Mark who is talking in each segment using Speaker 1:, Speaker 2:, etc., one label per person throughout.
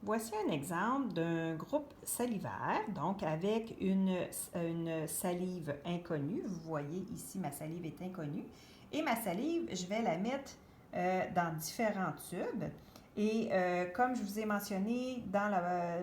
Speaker 1: Voici un exemple d'un groupe salivaire, donc avec une salive inconnue. Vous voyez ici, ma salive est inconnue. Et ma salive, je vais la mettre dans différents tubes. Et comme je vous ai mentionné dans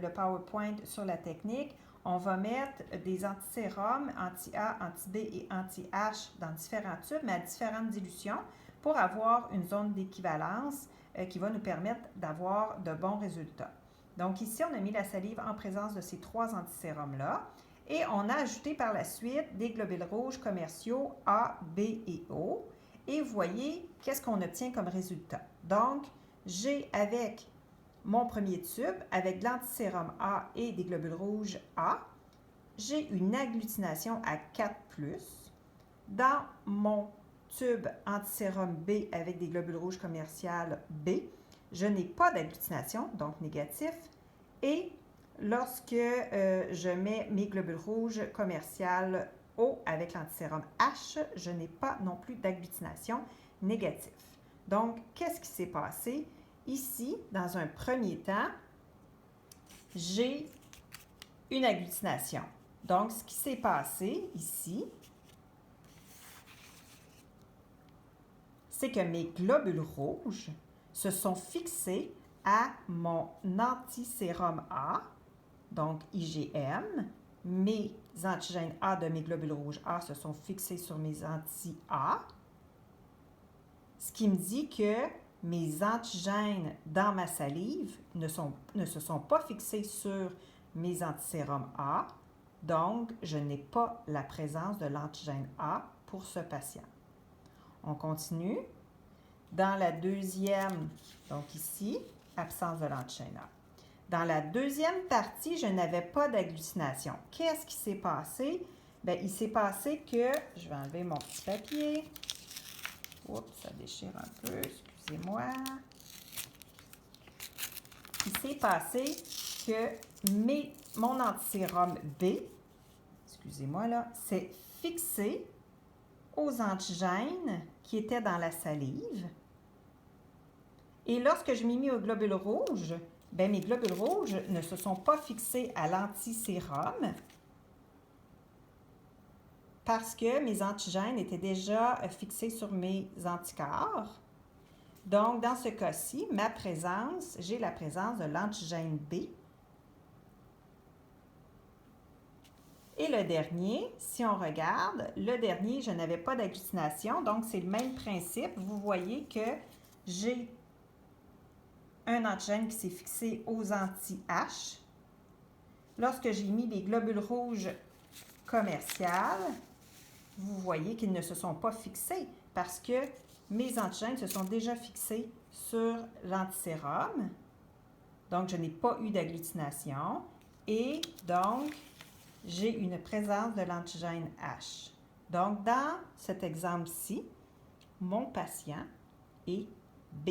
Speaker 1: le PowerPoint sur la technique, on va mettre des antisérums anti-A, anti-B et anti-H dans différents tubes, mais à différentes dilutions pour avoir une zone d'équivalence qui va nous permettre d'avoir de bons résultats. Donc ici, on a mis la salive en présence de ces trois antisérums-là et on a ajouté par la suite des globules rouges commerciaux A, B et O. Et vous voyez, qu'est-ce qu'on obtient comme résultat? Donc, j'ai avec mon premier tube, avec de l'antisérum A et des globules rouges A, j'ai une agglutination à 4+. Dans mon tube antisérum B avec des globules rouges commerciales B, je n'ai pas d'agglutination, donc négatif. Et lorsque je mets mes globules rouges commerciales O avec l'antisérum H, je n'ai pas non plus d'agglutination négatif. Donc, qu'est-ce qui s'est passé? Ici, dans un premier temps, j'ai une agglutination. Donc, ce qui s'est passé ici, c'est que mes globules rouges se sont fixés à mon antisérum A, donc IgM. Mes antigènes A de mes globules rouges A se sont fixés sur mes anti-A, ce qui me dit que mes antigènes dans ma salive ne se sont pas fixés sur mes antisérums A, donc je n'ai pas la présence de l'antigène A pour ce patient. On continue. Dans la deuxième, donc ici, absence de l'antigène A. Dans la deuxième partie, je n'avais pas d'agglutination. Qu'est-ce qui s'est passé? Bien, il s'est passé que, je vais enlever mon petit papier. Oups, ça déchire un peu, excusez-moi. Il s'est passé que mon antisérum B, excusez-moi là, s'est fixé aux antigènes qui étaient dans la salive. Et lorsque je m'ai mis aux globules rouges, bien, mes globules rouges ne se sont pas fixés à l'antisérum parce que mes antigènes étaient déjà fixés sur mes anticorps. Donc, dans ce cas-ci, j'ai la présence de l'antigène B. Et le dernier, si on regarde, le dernier, je n'avais pas d'agglutination, donc c'est le même principe. Vous voyez que j'ai un antigène qui s'est fixé aux anti-H. Lorsque j'ai mis les globules rouges commerciales, vous voyez qu'ils ne se sont pas fixés parce que mes antigènes se sont déjà fixés sur l'antisérum. Donc, je n'ai pas eu d'agglutination et donc, j'ai une présence de l'antigène H. Donc, dans cet exemple-ci, mon patient est B.